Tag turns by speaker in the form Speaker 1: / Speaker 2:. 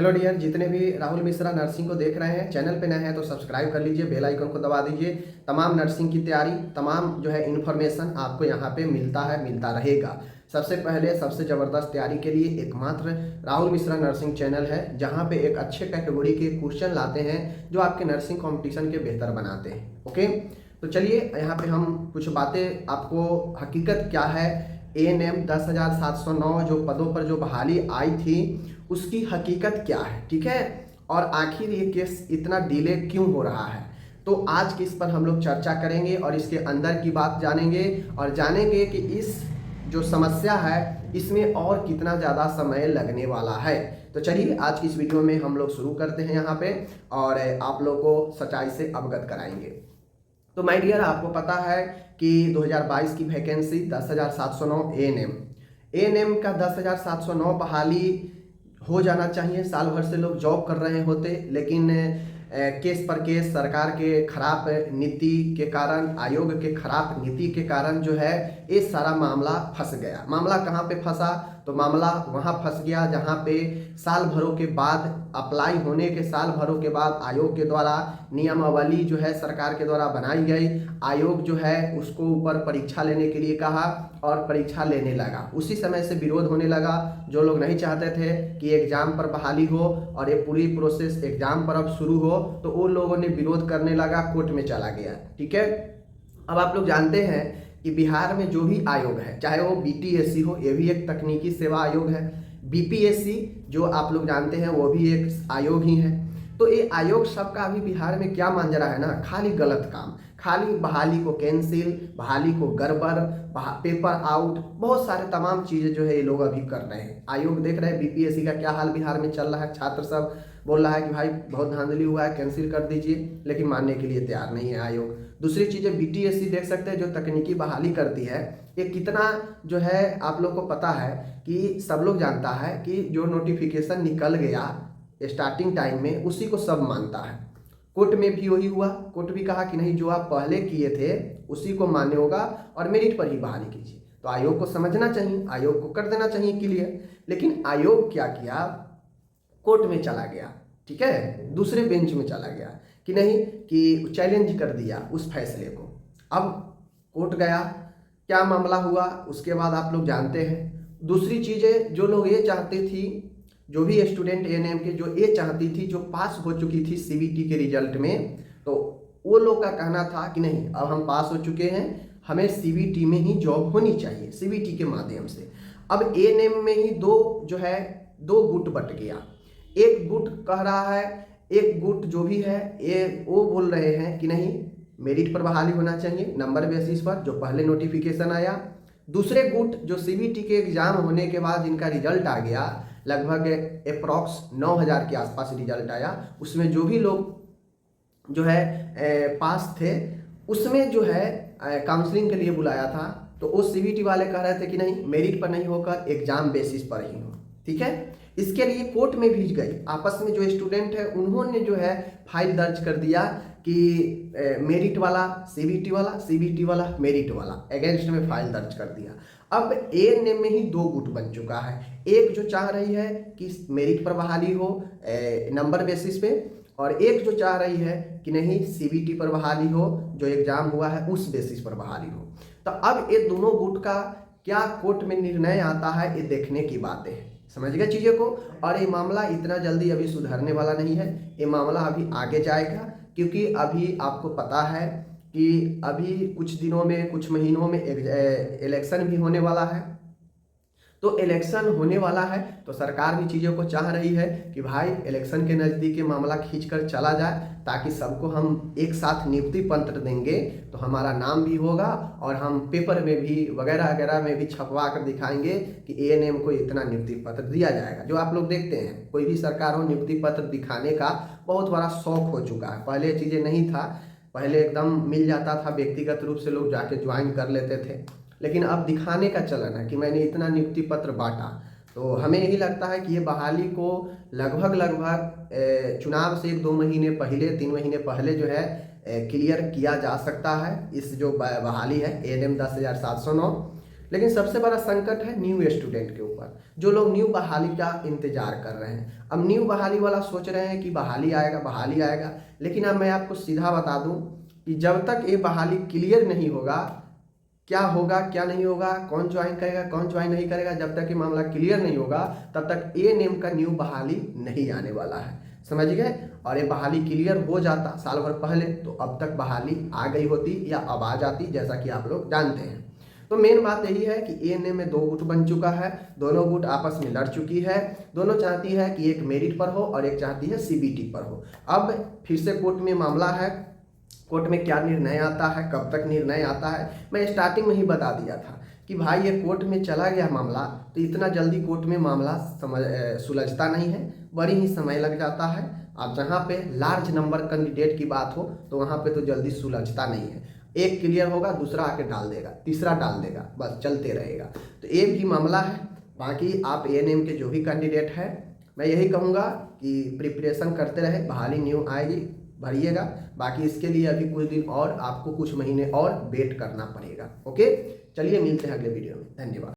Speaker 1: Hello dear, जितने भी Rahul Mishra nursing को देख रहे हैं, चैनल पे नए हैं तो सब्सक्राइब कर लीजिए, बेल आइकन को दबा दीजिए। तमाम नर्सिंग की तैयारी, तमाम जो है इन्फॉर्मेशन आपको यहाँ पे मिलता है, मिलता रहेगा। सबसे पहले सबसे ज़बरदस्त तैयारी के लिए एकमात्र राहुल मिश्रा नर्सिंग चैनल है, जहाँ पे एक अच्छे कैटेगरी के क्वेश्चन लाते हैं जो आपके नर्सिंग कॉम्पिटिशन के बेहतर बनाते हैं। ओके, तो चलिए यहाँ पे हम कुछ बातें आपको, हकीकत क्या है, ANM 10,709 जो पदों पर जो बहाली आई थी उसकी हकीकत क्या है, ठीक है, और आखिर ये केस इतना डिले क्यों हो रहा है। तो आज की इस पर हम लोग चर्चा करेंगे और इसके अंदर की बात जानेंगे और जानेंगे कि इस जो समस्या है इसमें और कितना ज़्यादा समय लगने वाला है। तो चलिए आज की इस वीडियो में हम लोग शुरू करते हैं यहाँ पे और आप लोग को सच्चाई से अवगत कराएंगे। तो माय डियर, आपको पता है कि 2022 की वैकेंसी 10,709 ANM का 10,709 बहाली हो जाना चाहिए। साल भर से लोग जॉब कर रहे होते, लेकिन केस पर केस सरकार के खराब नीति के कारण, आयोग के खराब नीति के कारण जो है ये सारा मामला फंस गया। मामला कहाँ पे फंसा? तो मामला वहाँ फंस गया जहाँ पे साल भरों के बाद, अप्लाई होने के साल भरों के बाद आयोग के द्वारा नियमावली जो है सरकार के द्वारा बनाई गई। आयोग जो है उसको ऊपर परीक्षा लेने के लिए कहा और परीक्षा लेने लगा। उसी समय से विरोध होने लगा। जो लोग नहीं चाहते थे कि एग्जाम पर बहाली हो और ये पूरी प्रोसेस एग्जाम पर अब शुरू हो, तो वो लोगों ने विरोध करने लगा, कोर्ट में चला गया। ठीक है, अब आप लोग जानते हैं कि बिहार में जो भी आयोग है, चाहे वो BTSC हो, ये भी एक तकनीकी सेवा आयोग है। BPSC जो आप लोग जानते हैं वो भी एक आयोग ही है। तो ये आयोग सबका अभी बिहार में क्या मांझरा है ना, खाली गलत काम, खाली बहाली को कैंसिल, बहाली को गड़बड़, पेपर आउट, बहुत सारे तमाम चीज़ें जो है ये लोग अभी कर रहे हैं। आयोग देख रहे हैं BPSC का क्या हाल बिहार में चल रहा है। छात्र सब बोल रहा है कि भाई बहुत धांधली हुआ है, कैंसिल कर दीजिए, लेकिन मानने के लिए तैयार नहीं है आयोग। दूसरी चीज़ें BTSC देख सकते हैं जो तकनीकी बहाली करती है, ये कितना जो है आप लोग को पता है कि सब लोग जानता है कि जो नोटिफिकेशन निकल गया स्टार्टिंग टाइम में उसी को सब मानता है। कोर्ट में भी वही हुआ, कोर्ट भी कहा कि नहीं, जो आप पहले किए थे उसी को मान्य होगा और मेरिट पर ही बहाली कीजिए। तो आयोग को समझना चाहिए, आयोग को कर देना चाहिए क्लियर। लेकिन आयोग क्या किया, कोर्ट में चला गया, ठीक है, दूसरे बेंच में चला गया कि नहीं, कि चैलेंज कर दिया उस फैसले को। अब कोर्ट गया, क्या मामला हुआ उसके बाद आप लोग जानते हैं। दूसरी चीज़ें जो लोग ये चाहती थी, जो भी स्टूडेंट ANM के जो ये चाहती थी, जो पास हो चुकी थी CBT के रिजल्ट में, तो वो लोग का कहना था कि नहीं, अब हम पास हो चुके हैं, हमें CBT में ही जॉब होनी चाहिए, CBT के माध्यम से। अब ANM में ही दो गुट बट गया। एक गुट कह रहा है, एक गुट जो भी है ये वो बोल रहे हैं कि नहीं, मेरिट पर बहाली होना चाहिए, नंबर बेसिस पर जो पहले नोटिफिकेशन आया। दूसरे गुट जो CBT के एग्जाम होने के बाद जिनका रिजल्ट आ गया, लगभग अप्रॉक्स 9,000 के आसपास रिजल्ट आया, उसमें जो भी लोग जो है पास थे, उसमें जो है काउंसलिंग के लिए बुलाया था, तो वो CBT वाले कह रहे थे कि नहीं, मेरिट पर नहीं होकर एग्जाम बेसिस पर ही हो। ठीक है, इसके लिए कोर्ट में भी गई, आपस में जो स्टूडेंट है उन्होंने जो है फाइल दर्ज कर दिया कि मेरिट वाला CBT वाला, CBT वाला मेरिट वाला, अगेंस्ट में फाइल दर्ज कर दिया। अब ANM में ही दो गुट बन चुका है। एक जो चाह रही है कि मेरिट पर बहाली हो नंबर बेसिस पे, और एक जो चाह रही है कि नहीं, CBT पर बहाली हो, जो एग्जाम हुआ है उस बेसिस पर बहाली हो। तो अब ये दोनों गुट का क्या कोर्ट में निर्णय आता है, ये देखने की बातें हैं। समझ गए चीज़ों को। और ये मामला इतना जल्दी अभी सुधरने वाला नहीं है, ये मामला अभी आगे जाएगा, क्योंकि अभी आपको पता है कि अभी कुछ दिनों में, कुछ महीनों में इलेक्शन भी होने वाला है। तो इलेक्शन होने वाला है तो सरकार भी चीज़ों को चाह रही है कि भाई इलेक्शन के नज़दीक ये मामला खींचकर चला जाए, ताकि सबको हम एक साथ नियुक्ति पत्र देंगे तो हमारा नाम भी होगा और हम पेपर में भी वगैरह वगैरह में भी छपवा कर दिखाएंगे कि ANM को इतना नियुक्ति पत्र दिया जाएगा। जो आप लोग देखते हैं, कोई भी सरकार हो, नियुक्ति पत्र दिखाने का बहुत बड़ा शौक हो चुका है। पहले चीज़ें नहीं था, पहले एकदम मिल जाता था, व्यक्तिगत रूप से लोग जाके ज्वाइन कर लेते थे, लेकिन अब दिखाने का चलन है कि मैंने इतना नियुक्ति पत्र बांटा। तो हमें यही लगता है कि ये बहाली को लगभग चुनाव से 1-2 महीने पहले, 3 महीने पहले जो है क्लियर किया जा सकता है। इस जो बहाली है ANM 10,709, लेकिन सबसे बड़ा संकट है न्यू स्टूडेंट के ऊपर, जो लोग न्यू बहाली का इंतजार कर रहे हैं। अब न्यू बहाली वाला सोच रहे हैं कि बहाली आएगा, लेकिन अब मैं आपको सीधा बता दूं कि जब तक ये बहाली क्लियर नहीं होगा, क्या होगा क्या नहीं होगा, कौन ज्वाइन करेगा कौन ज्वाइन नहीं करेगा, जब तक ये मामला क्लियर नहीं होगा तब तक ANM का न्यू बहाली नहीं आने वाला है, समझ गए। और ये बहाली क्लियर हो जाता साल भर पहले तो अब तक बहाली आ गई होती या अब आ जाती, जैसा कि आप लोग जानते हैं। तो मेन बात यही है कि ANM में 2 गुट बन चुका है, दोनों गुट आपस में लड़ चुकी है, दोनों चाहती है कि एक मेरिट पर हो और एक चाहती है CBT पर हो। अब फिर से कोर्ट में मामला है, कोर्ट में क्या निर्णय आता है, कब तक निर्णय आता है, मैं स्टार्टिंग में ही बता दिया था कि भाई ये कोर्ट में चला गया मामला तो इतना जल्दी कोर्ट में मामला सुलझता नहीं है, बड़ी ही समय लग जाता है। अब जहाँ पे लार्ज नंबर कैंडिडेट की बात हो तो वहाँ पे तो जल्दी सुलझता नहीं है, एक क्लियर होगा दूसरा आके डाल देगा, तीसरा डाल देगा, बस चलते रहेगा। तो ये भी मामला है। बाकी आप ANM के जो भी कैंडिडेट है, मैं यही कहूँगा कि प्रिपरेशन करते रहे, बहाली न्यू आएगी, भरिएगा। बाकी इसके लिए अभी कुछ दिन और आपको कुछ महीने और वेट करना पड़ेगा। ओके, चलिए मिलते हैं अगले वीडियो में, धन्यवाद।